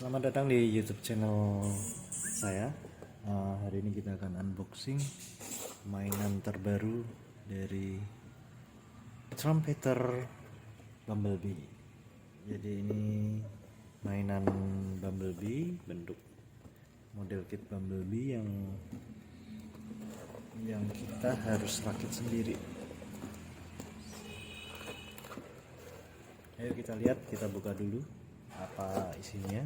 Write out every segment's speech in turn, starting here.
Selamat datang di YouTube channel saya. Hari ini kita akan unboxing mainan terbaru dari Trumpeter Bumblebee. Jadi ini mainan Bumblebee, bentuk model kit Bumblebee yang kita harus rakit sendiri. Ayo kita lihat, kita buka dulu apa isinya.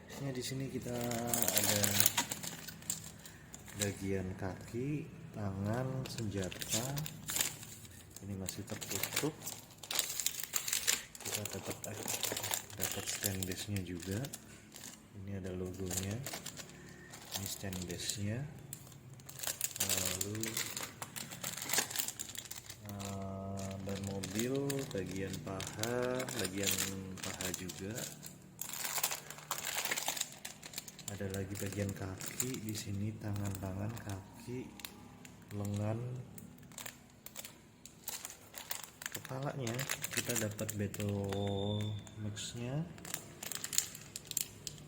Isinya di sini kita ada bagian kaki, tangan, senjata. Ini masih tertutup. Kita dapat stainlessnya juga. Ini ada logonya. Ini stainlessnya. Lalu ban mobil, bagian paha juga. Ada lagi bagian kaki di sini, tangan, kaki, lengan, kepalanya. Kita dapat battle mix-nya,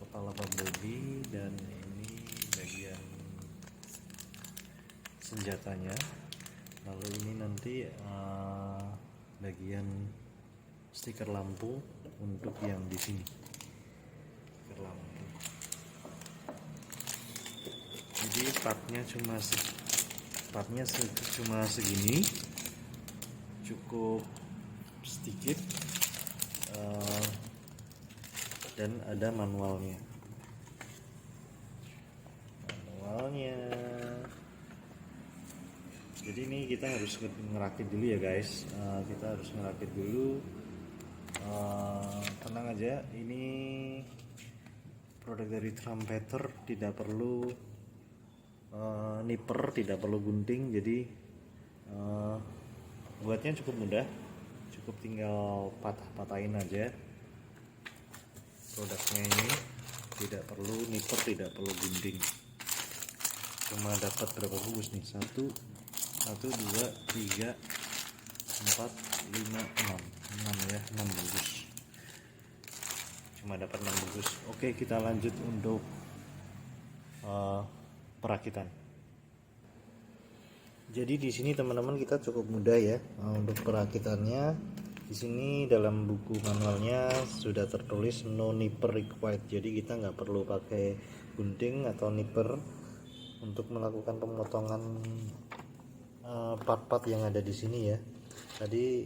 kepala Bumblebee, dan ini bagian senjatanya. Lalu ini nanti bagian stiker lampu untuk yang di sini. Stiker lampu. Jadi partnya cuma segini, cukup sedikit, dan ada manualnya. Jadi ini kita harus ngerakit dulu ya guys. Kita harus ngerakit dulu. Tenang aja, ini produk dari Trumpeter, tidak perlu nipper, tidak perlu gunting. Jadi buatnya cukup mudah, cukup tinggal patah-patahin aja. Produknya ini tidak perlu nipper, tidak perlu gunting. Cuma dapat berapa bungkus nih? 1, 2, 3, 4, 5, 6 ya, 6 bungkus. Cuma dapat 6 bungkus. Oke, kita lanjut untuk perakitan. Jadi di sini teman-teman kita cukup mudah ya untuk perakitannya. Di sini dalam buku manualnya sudah tertulis no nipper required. Jadi kita nggak perlu pakai gunting atau nipper untuk melakukan pemotongan part-part yang ada di sini ya. Tadi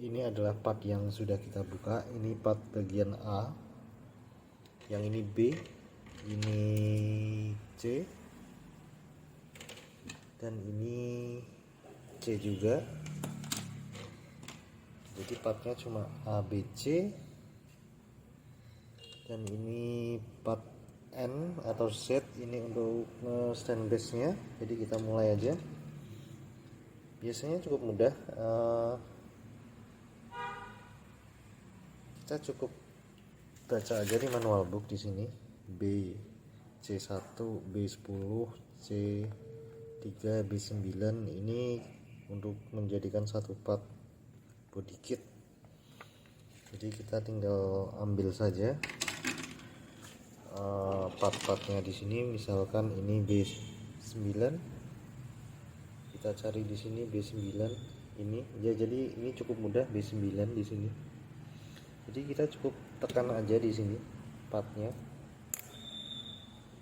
ini adalah part yang sudah kita buka. Ini part bagian A, yang ini B, ini C, dan ini C juga. Jadi partnya cuma A, B, C, dan ini part N atau Z, ini untuk stainlessnya. Jadi kita mulai aja. Biasanya cukup mudah. Kita cukup baca aja di manual book di sini. B, C1, B10, C3, B9. Ini untuk menjadikan satu part body kit. Jadi kita tinggal ambil saja part-partnya di sini. Misalkan ini B9. Kita cari di sini B9 ini ya. Jadi ini cukup mudah, B9 di sini. Jadi kita cukup tekan aja di sini partnya,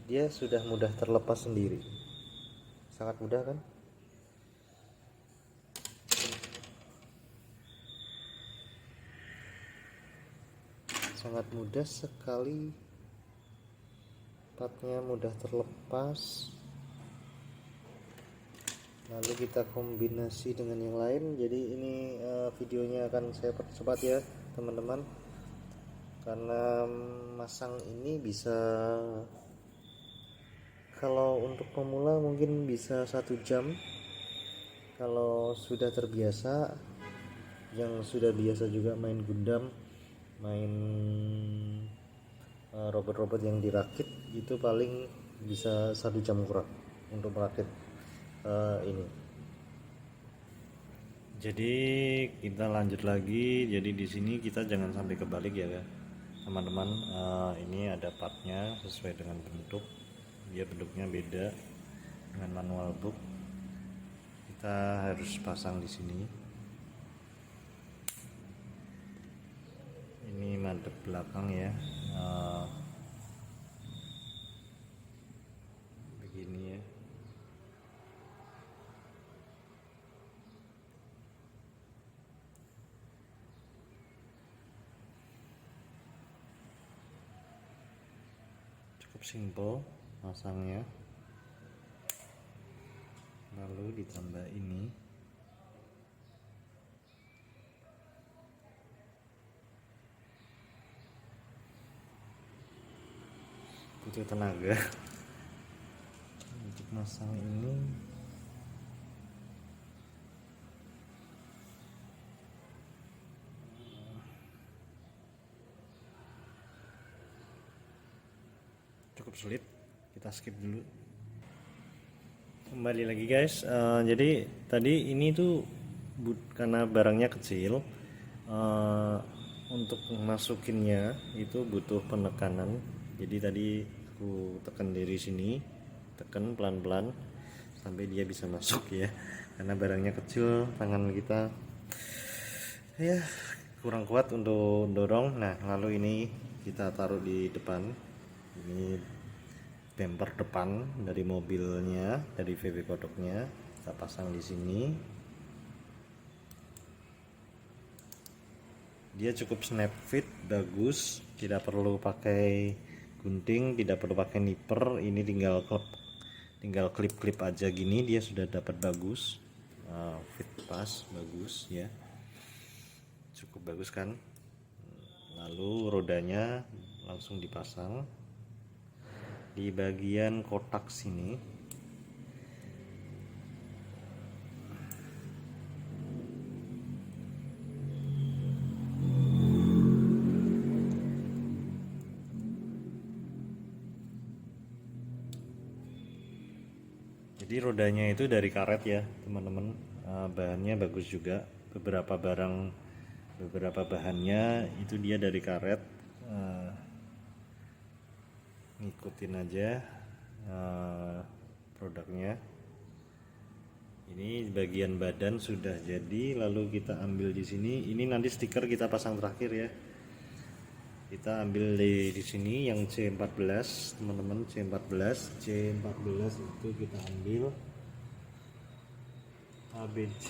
dia sudah mudah terlepas sendiri. Sangat mudah kan? Sangat mudah sekali, partnya mudah terlepas. Lalu kita kombinasi dengan yang lain. Jadi ini videonya akan saya percepat ya teman-teman, karena masang ini bisa, kalau untuk pemula mungkin bisa 1 jam. Kalau sudah terbiasa, yang sudah biasa juga main Gundam, main robot-robot yang dirakit, itu paling bisa 1 jam kurang untuk merakit ini. Jadi kita lanjut lagi. Jadi di sini kita jangan sampai kebalik ya. teman-teman. Ini ada partnya sesuai dengan bentuk, dia bentuknya beda dengan manual book. Kita harus pasang di sini. Ini madep belakang ya, begini ya. Cukup simple pasangnya, lalu ditambah ini. Butuh tenaga untuk masang ini. Cukup sulit, kita skip dulu. Kembali lagi guys, jadi tadi ini tuh karena barangnya kecil, untuk masukinnya itu butuh penekanan. Jadi tadi aku tekan dari sini, tekan pelan-pelan sampai dia bisa masuk ya, karena barangnya kecil, tangan kita ya kurang kuat untuk dorong. Nah, lalu ini kita taruh di depan. Ini bumper depan dari mobilnya, dari VW kodoknya kita pasang di sini. Dia cukup snap fit, bagus, tidak perlu pakai gunting, tidak perlu pakai nipper. Ini tinggal klip aja gini, dia sudah dapat bagus, fit pas, bagus ya, cukup bagus kan. Lalu rodanya langsung dipasang di bagian kotak sini. Jadi rodanya itu dari karet ya teman-teman. Bahannya bagus juga, beberapa bahannya itu dia dari karet. Ngikutin aja produknya. Ini bagian badan sudah jadi, lalu kita ambil di sini. Ini nanti stiker kita pasang terakhir ya. Kita ambil di sini yang C14 teman-teman, C14 itu kita ambil ABC.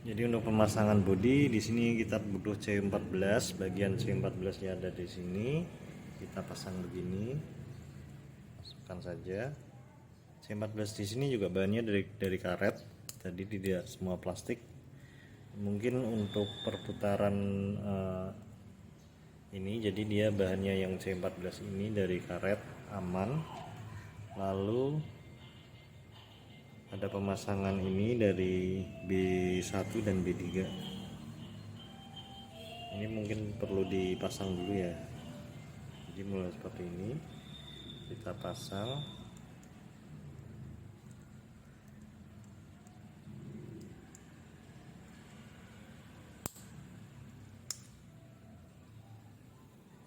Jadi untuk pemasangan bodi di sini kita butuh C14, bagian C14-nya ada di sini. Kita pasang begini. Masukkan saja. C14 di sini juga bahannya dari karet. Tadi tidak semua plastik. Mungkin untuk perputaran ini, jadi dia bahannya yang C14 ini dari karet, aman. Lalu ada pemasangan ini dari B1 dan B3. Ini mungkin perlu dipasang dulu ya. Jadi mulai seperti ini kita pasang.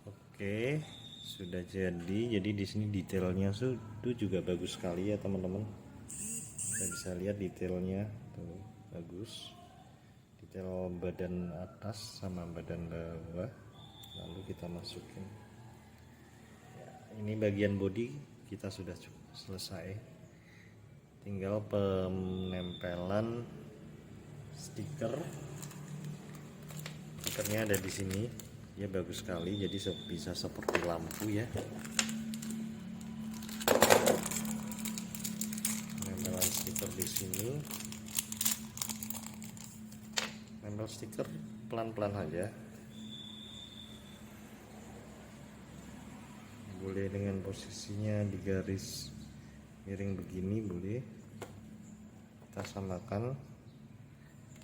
Oke, sudah jadi. Jadi di sini detailnya itu juga bagus sekali ya teman-teman. Kita bisa lihat detailnya tuh, bagus. Detail badan atas sama badan bawah. Lalu kita masukin. Ya, ini bagian bodi kita sudah selesai. Tinggal penempelan stiker. Stikernya ada di sini. Ya bagus sekali, jadi bisa seperti lampu ya. Penempelan stiker di sini. Nempel stiker pelan-pelan aja. Boleh dengan posisinya di garis miring begini, boleh. Kita samakan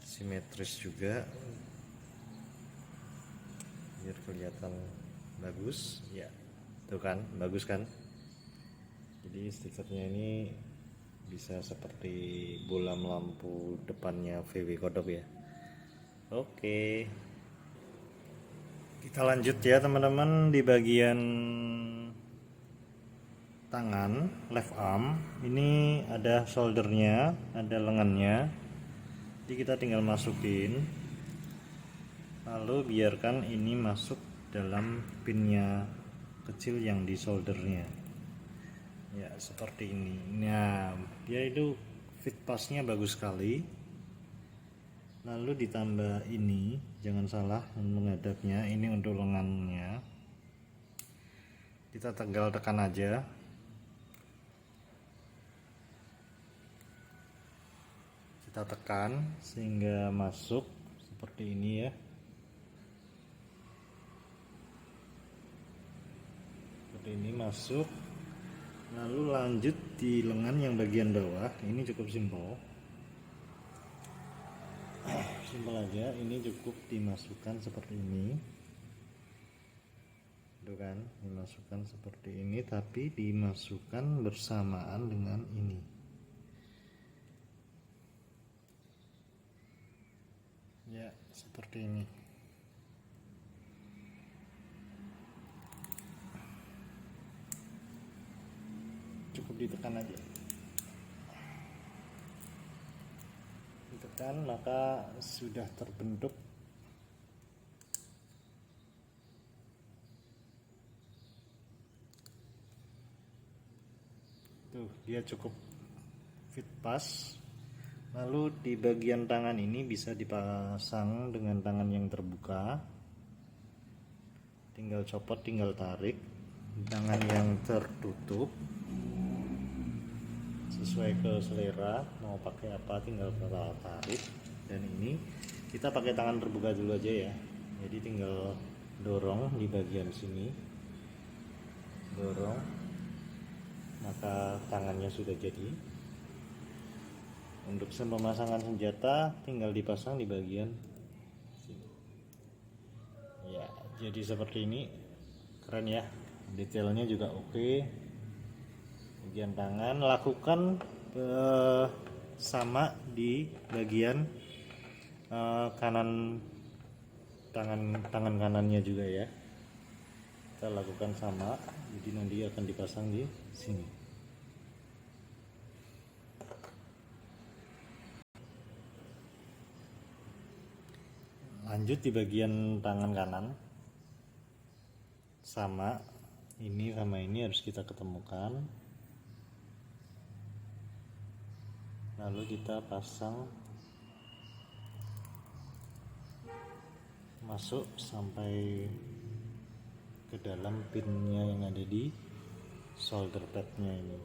simetris juga biar kelihatan bagus ya. Tuh kan, bagus kan. Jadi stikernya ini bisa seperti bolam lampu depannya VW kodok ya. Oke, kita lanjut ya teman-teman di bagian tangan left arm. Ini ada soldernya, ada lengannya, jadi kita tinggal masukin, lalu biarkan ini masuk dalam pinnya kecil yang di soldernya ya, seperti ini. Nah, dia itu fit pasnya bagus sekali. Lalu ditambah ini, jangan salah menghadapnya, ini untuk lengannya. Kita tinggal tekan aja. Kita tekan sehingga masuk seperti ini ya. Seperti ini masuk. Lalu lanjut di lengan yang bagian bawah. Ini cukup simpel. Simpel aja, ini cukup dimasukkan seperti ini. Tuh kan, dimasukkan seperti ini, tapi dimasukkan bersamaan dengan ini. Ya, seperti ini. Cukup ditekan aja. Ditekan, maka sudah terbentuk tuh, dia cukup fit pas. Lalu di bagian tangan ini bisa dipasang dengan tangan yang terbuka, tinggal copot, tinggal tarik. Tangan yang tertutup sesuai ke selera, mau pakai apa tinggal tarik. Dan ini kita pakai tangan terbuka dulu aja ya, jadi tinggal dorong di bagian sini, dorong, maka tangannya sudah jadi. Untuk pemasangan senjata tinggal dipasang di bagian sini ya, jadi seperti ini. Keren ya, detailnya juga oke. Bagian tangan lakukan sama di bagian kanan, tangan kanannya juga ya, kita lakukan sama. Jadi nanti akan dipasang di sini. Lanjut di bagian tangan kanan, sama ini harus kita ketemukan, lalu kita pasang masuk sampai ke dalam pinnya yang ada di solder padnya ini.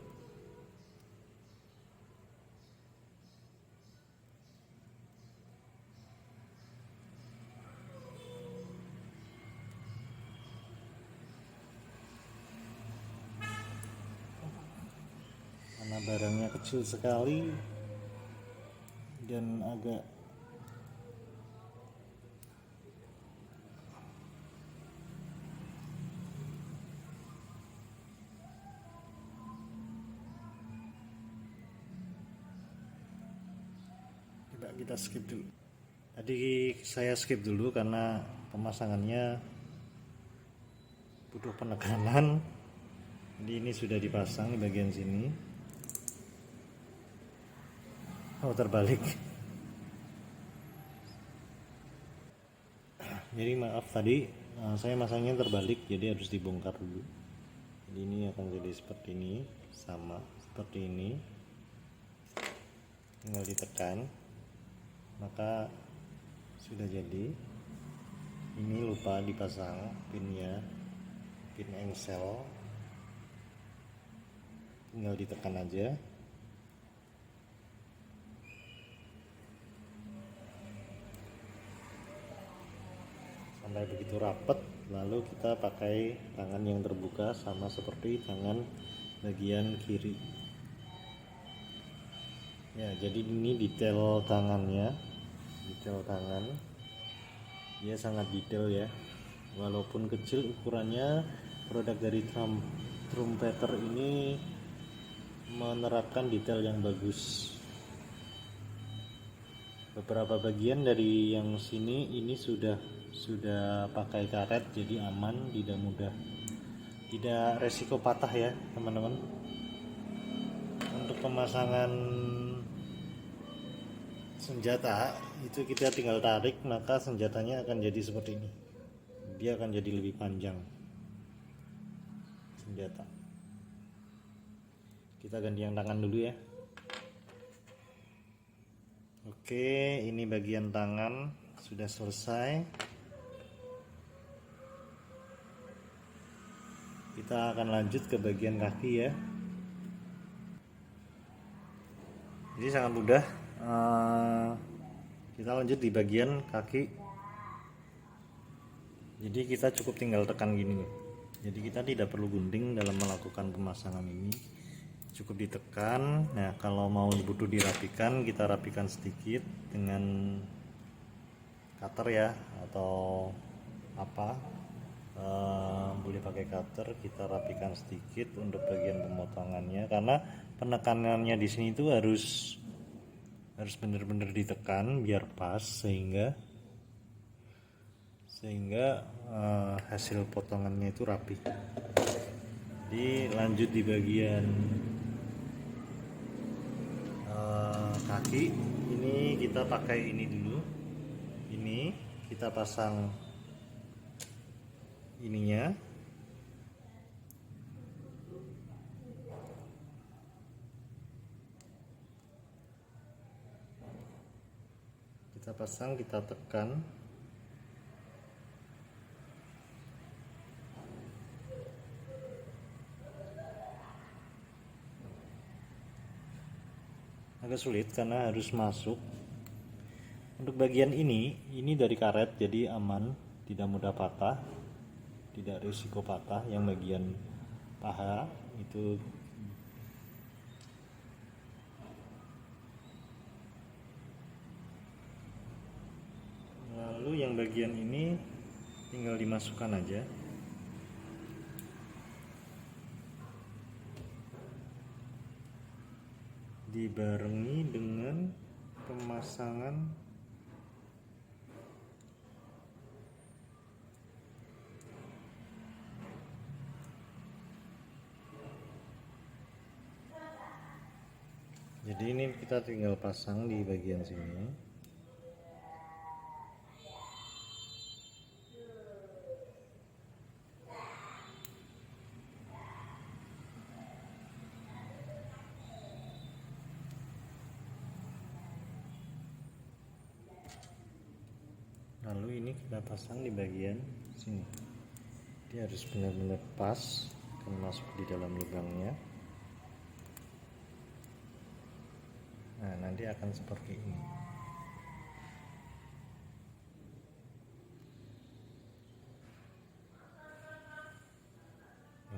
Karena barangnya kecil sekali dan agak kita skip dulu. Tadi saya skip dulu karena pemasangannya butuh penekanan. Jadi ini sudah dipasang di bagian sini. Oh, terbalik. Jadi maaf tadi saya masangnya terbalik, jadi harus dibongkar dulu. Jadi ini akan jadi seperti ini, sama seperti ini. Tinggal ditekan, maka sudah jadi. Ini lupa dipasang pinnya, pin engsel, tinggal ditekan aja. Sampai begitu rapet, lalu kita pakai tangan yang terbuka sama seperti tangan bagian kiri ya. Jadi ini detail tangannya, detail tangan dia sangat detail ya, walaupun kecil ukurannya. Produk dari Trumpeter ini menerapkan detail yang bagus. Beberapa bagian dari yang sini ini sudah pakai karet, jadi aman, tidak resiko patah ya teman-teman. Untuk pemasangan senjata itu kita tinggal tarik, maka senjatanya akan jadi seperti ini. Dia akan jadi lebih panjang senjata. Kita ganti yang tangan dulu ya. Oke, ini bagian tangan sudah selesai. Kita akan lanjut ke bagian kaki ya. Jadi sangat mudah. Kita lanjut di bagian kaki. Jadi kita cukup tinggal tekan gini. Jadi kita tidak perlu gunting dalam melakukan pemasangan ini. Cukup ditekan. Nah, kalau mau butuh dirapikan, kita rapikan sedikit dengan cutter ya, atau apa. Boleh pakai cutter, kita rapikan sedikit untuk bagian pemotongannya, karena penekanannya di sini itu harus benar-benar ditekan biar pas, sehingga hasil potongannya itu rapi. Jadi lanjut di bagian kaki. Ini kita pakai ini dulu. Ini kita pasang ininya. Kita pasang, kita tekan. Agak sulit karena harus masuk. Untuk bagian ini dari karet, jadi aman, tidak mudah patah, tidak risiko patah. Yang bagian paha itu lalu yang bagian ini tinggal dimasukkan aja. Dibarengi dengan pemasangan jadi ini kita tinggal pasang di bagian sini. Lalu ini kita pasang di bagian sini. Dia harus benar-benar pas, akan masuk di dalam lubangnya. Nah, nanti akan seperti ini.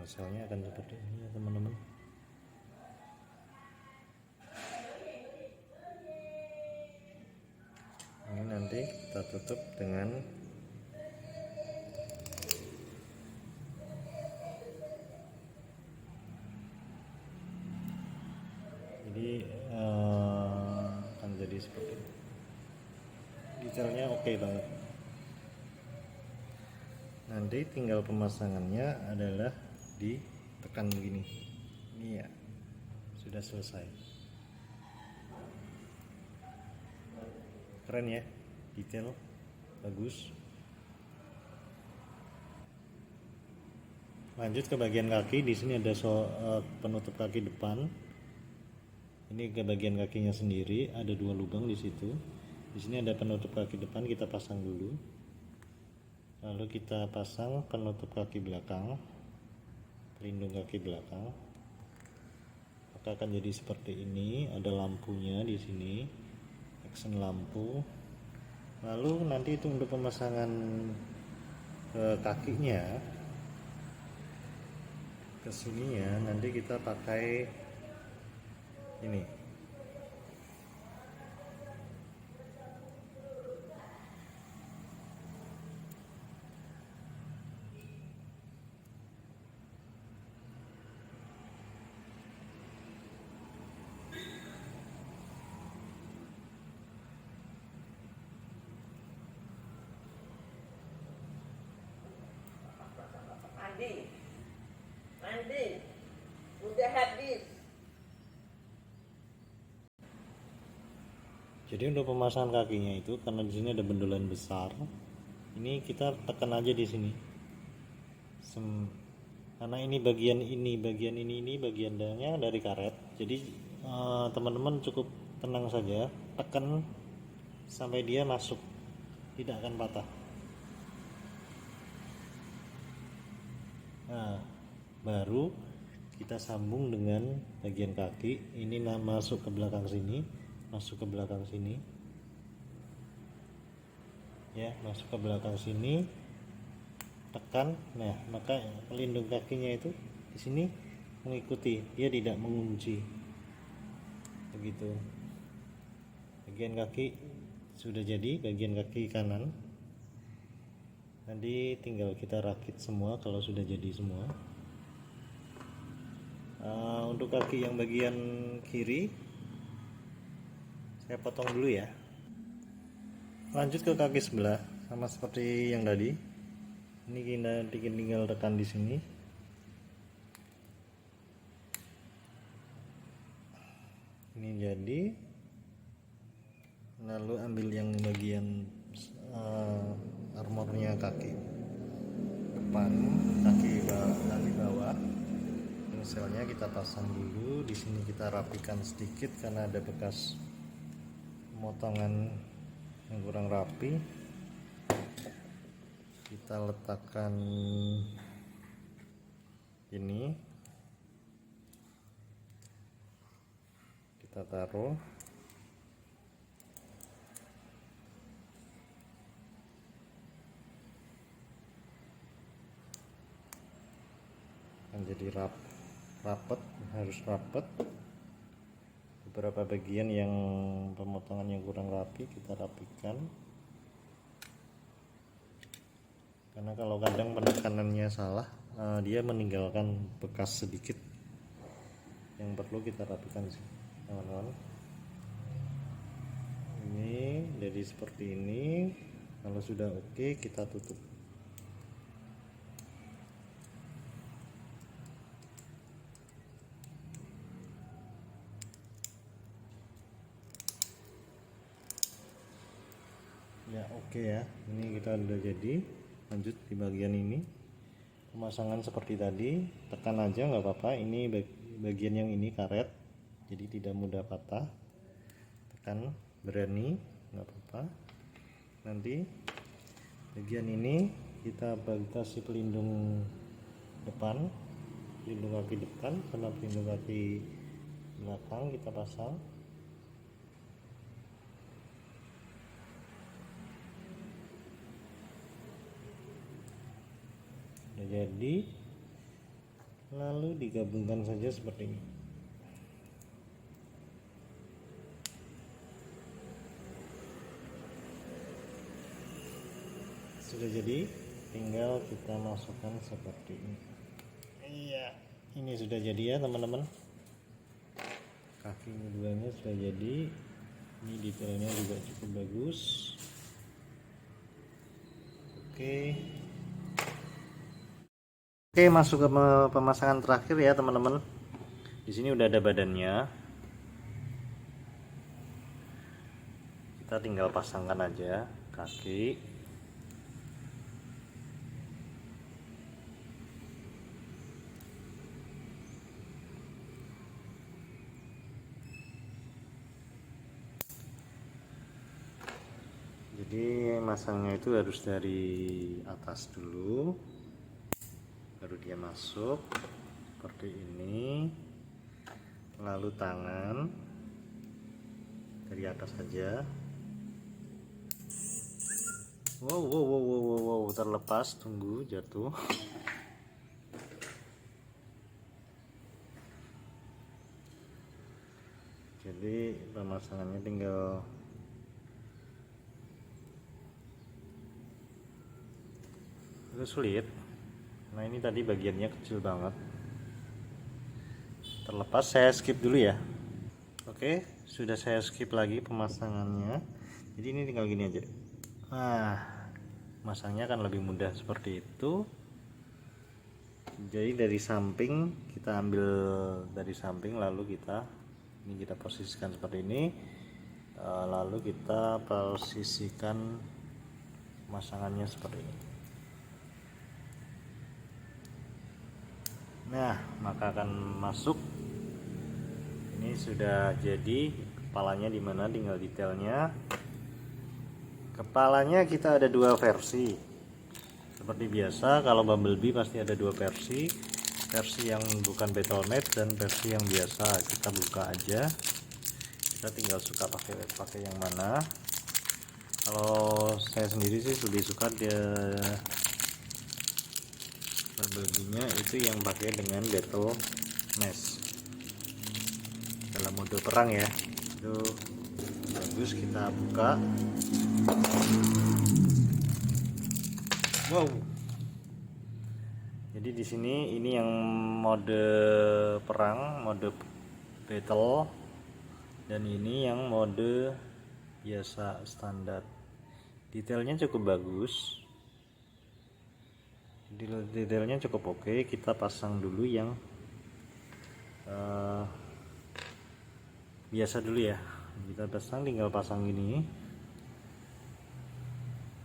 Hasilnya akan seperti ini ya teman-teman. Ini nanti kita tutup dengan akan jadi seperti ini. Detailnya oke banget. Nanti tinggal pemasangannya adalah ditekan begini. Ini ya, sudah selesai. Keren ya, detail bagus. Lanjut ke bagian kaki. Di sini ada penutup kaki depan. Ini ke bagian kakinya sendiri, ada 2 lubang di situ. Di sini ada penutup kaki depan, kita pasang dulu. Lalu kita pasang penutup kaki belakang, pelindung kaki belakang. Maka akan jadi seperti ini. Ada lampunya di sini. Action lampu. Lalu nanti itu untuk pemasangan kakinya ke sini ya, nanti kita pakai ini. Jadi untuk pemasangan kakinya itu, karena di sini ada bendolan besar, ini kita tekan aja di sini. Karena ini bagian ini bagian dalamnya dari karet. Jadi teman-teman cukup tenang saja, tekan sampai dia masuk, tidak akan patah. Nah, baru kita sambung dengan bagian kaki. Ini masuk ke belakang sini, masuk ke belakang sini, ya, masuk ke belakang sini, tekan. Nah, maka pelindung kakinya itu di sini mengikuti, dia tidak mengunci, begitu. Bagian kaki sudah jadi, bagian kaki kanan. Nanti tinggal kita rakit semua kalau sudah jadi semua. Untuk kaki yang bagian kiri saya potong dulu ya. Lanjut ke kaki sebelah, sama seperti yang tadi. Ini kita tinggal tekan di sini. Ini jadi. Lalu ambil yang bagian armornya kaki depan, kaki bawah. Misalnya kita pasang dulu. Di sini kita rapikan sedikit karena ada bekas pemotongan yang kurang rapi. Kita letakkan ini, kita taruh. Jadi rapet, harus rapet. Beberapa bagian yang pemotongan yang kurang rapi kita rapikan, karena kalau kadang penekanannya salah, dia meninggalkan bekas sedikit yang perlu kita rapikan sih, teman-teman. Ini jadi seperti ini. Kalau sudah oke, kita tutup. Ya oke ya, ini kita udah jadi. Lanjut di bagian ini, pemasangan seperti tadi, tekan aja nggak apa-apa. Ini bagian yang ini karet, jadi tidak mudah patah. Tekan, berani, nggak apa-apa. Nanti bagian ini kita kasih pelindung depan, pelindung kaki depan sama pelindung kaki belakang kita pasang. Jadi lalu digabungkan saja seperti ini. Sudah jadi, tinggal kita masukkan seperti ini. Iya, ini sudah jadi ya teman-teman. Kakinya duanya sudah jadi. Ini detailnya juga cukup bagus. Oke, masuk ke pemasangan terakhir ya teman-teman. Di sini udah ada badannya. Kita tinggal pasangkan aja kaki. Jadi masangnya itu harus dari atas dulu, baru dia masuk seperti ini. Lalu tangan dari atas saja. Wow, terlepas, tunggu, jatuh. Jadi pemasangannya tinggal itu sulit. Nah ini tadi bagiannya kecil banget. Terlepas, saya skip dulu ya. Oke, sudah saya skip lagi pemasangannya. Jadi ini tinggal gini aja. Nah, masangnya akan lebih mudah seperti itu. Jadi dari samping kita ambil dari samping, lalu kita posisikan seperti ini. lalu kita posisikan pemasangannya seperti ini. Nah, maka akan masuk. Ini sudah jadi. Kepalanya dimana, tinggal detailnya. Kepalanya kita ada dua versi. Seperti biasa, kalau Bumblebee pasti ada dua versi. Versi yang bukan battle matte dan versi yang biasa. Kita buka aja. Kita tinggal suka pakai yang mana. Kalau saya sendiri sih lebih suka dia Bumblebee-nya itu yang pakai dengan battle mesh dalam mode perang ya. Itu bagus, kita buka. Wow. Jadi di sini ini yang mode perang, mode battle, dan ini yang mode biasa standar. Detailnya cukup bagus. Detailnya cukup oke. Kita pasang dulu yang biasa dulu ya. Kita tinggal pasang gini,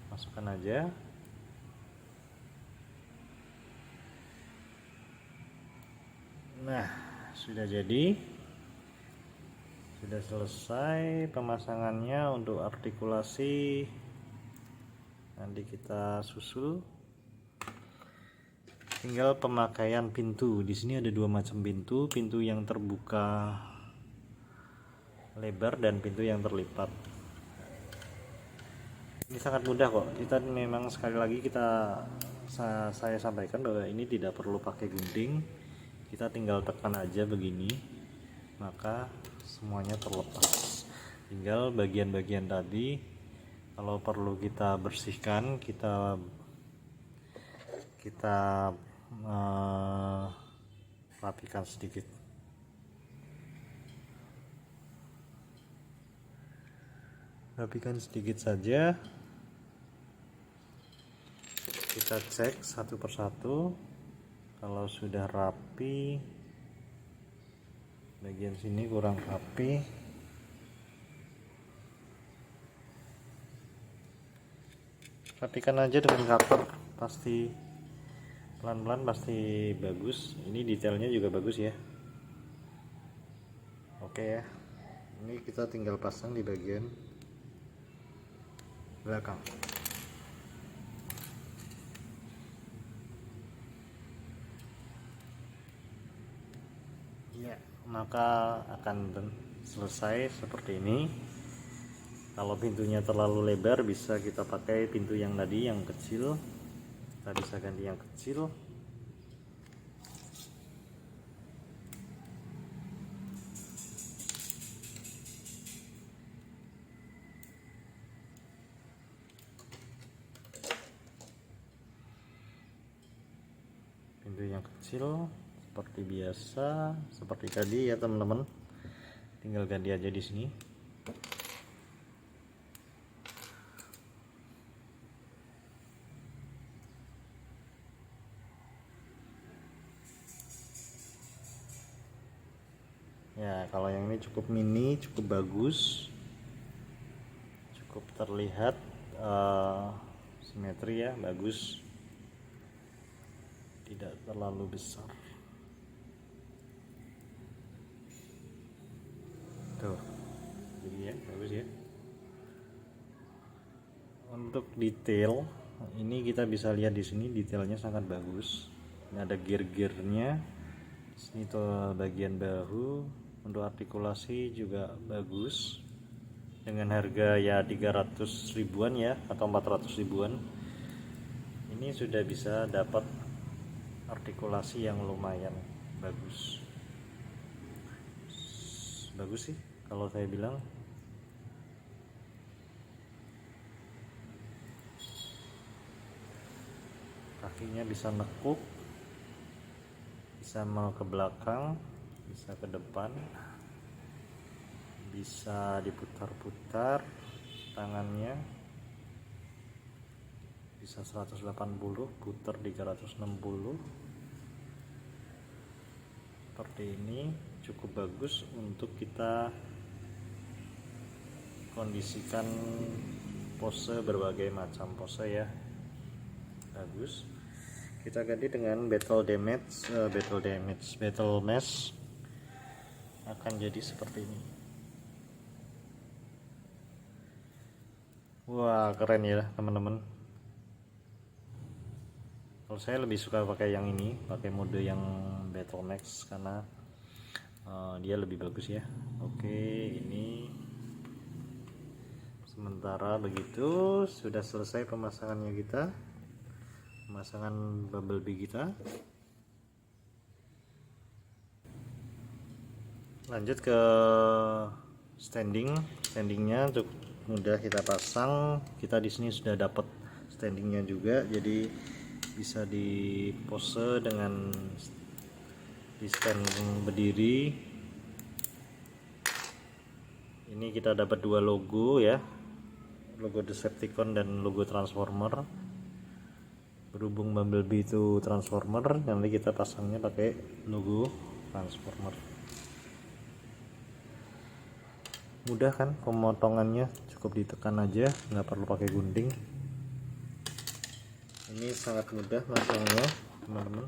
masukkan aja. Nah, sudah jadi, sudah selesai pemasangannya. Untuk artikulasi nanti kita susul. Tinggal pemakaian pintu. Di sini ada dua macam pintu, pintu yang terbuka lebar dan pintu yang terlipat. Ini sangat mudah kok. Kita memang sekali lagi saya sampaikan bahwa ini tidak perlu pakai gunting. Kita tinggal tekan aja begini, maka semuanya terlepas. Tinggal bagian-bagian tadi kalau perlu kita bersihkan, kita rapikan sedikit. Rapikan sedikit saja. Kita cek satu persatu. Kalau sudah rapi, bagian sini kurang rapi, rapikan aja dengan cutter. Pasti pelan-pelan pasti bagus. Ini detailnya juga bagus ya. Oke ya. Ini kita tinggal pasang di bagian belakang. Ya, maka akan selesai seperti ini. Kalau pintunya terlalu lebar, bisa kita pakai pintu yang tadi yang kecil. Kita bisa ganti yang kecil. Pintu yang kecil seperti biasa, seperti tadi ya teman-teman. Tinggal ganti aja di sini. Ya, kalau yang ini cukup mini, cukup bagus, cukup terlihat simetri ya, bagus, tidak terlalu besar. Tuh, jadi ya bagus ya. Untuk detail ini kita bisa lihat di sini, detailnya sangat bagus. Ini ada gear-gearnya. Sini tuh bagian bahu. Untuk artikulasi juga bagus. Dengan harga ya 300 ribuan ya, atau 400 ribuan. Ini sudah bisa dapat artikulasi yang lumayan bagus. Bagus sih kalau saya bilang. Kakinya bisa nekuk, bisa mau ke belakang, bisa ke depan, bisa diputar-putar tangannya, bisa 180, putar 360. Seperti ini cukup bagus untuk kita kondisikan pose, berbagai macam pose ya, bagus. Kita ganti dengan battle mesh akan jadi seperti ini. Wah, keren ya teman-teman. Kalau saya lebih suka pakai yang ini, pakai mode yang battle max karena dia lebih bagus ya. Oke, ini sementara begitu sudah selesai pemasangannya kita, pemasangan bumblebee kita. Lanjut ke standingnya cukup mudah kita pasang. Kita di sini sudah dapat standingnya juga, jadi bisa di pose dengan di stand berdiri. Ini kita dapat dua logo ya, logo Decepticon dan logo Transformer. Berhubung Bumblebee itu Transformer, nanti kita pasangnya pakai logo Transformer. Mudah kan pemotongannya, cukup ditekan aja, nggak perlu pakai gunting. Ini sangat mudah masangnya teman-teman.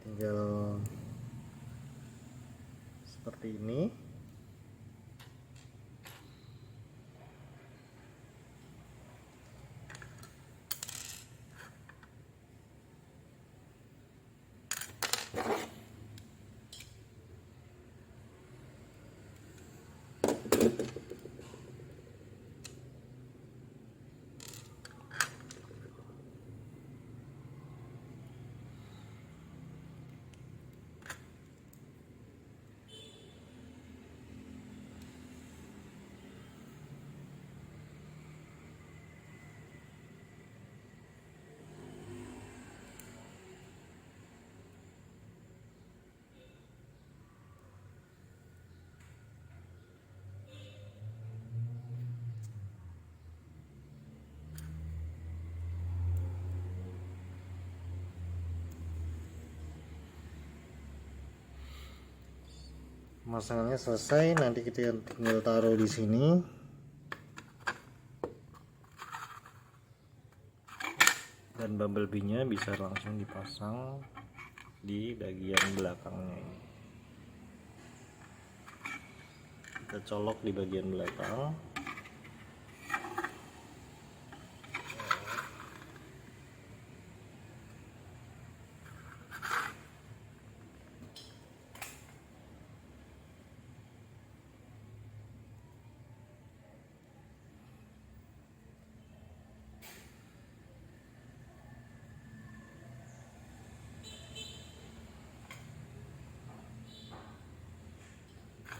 Tinggal seperti ini. Pemasangannya selesai, nanti kita tinggal taruh di sini. Dan bumblebee-nya bisa langsung dipasang di bagian belakangnya ini. Kita colok di bagian belakang.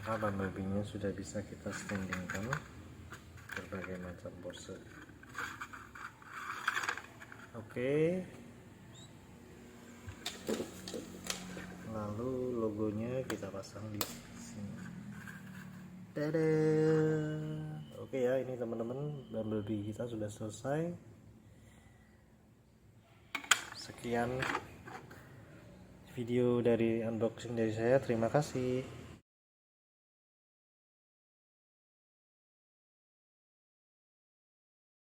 Maka bumblebee-nya sudah bisa kita standingkan berbagai macam pose. Oke, lalu logonya kita pasang di sini. Dadah. Oke ya, ini teman-teman, bumblebee kita sudah selesai. Sekian video dari unboxing dari saya, terima kasih.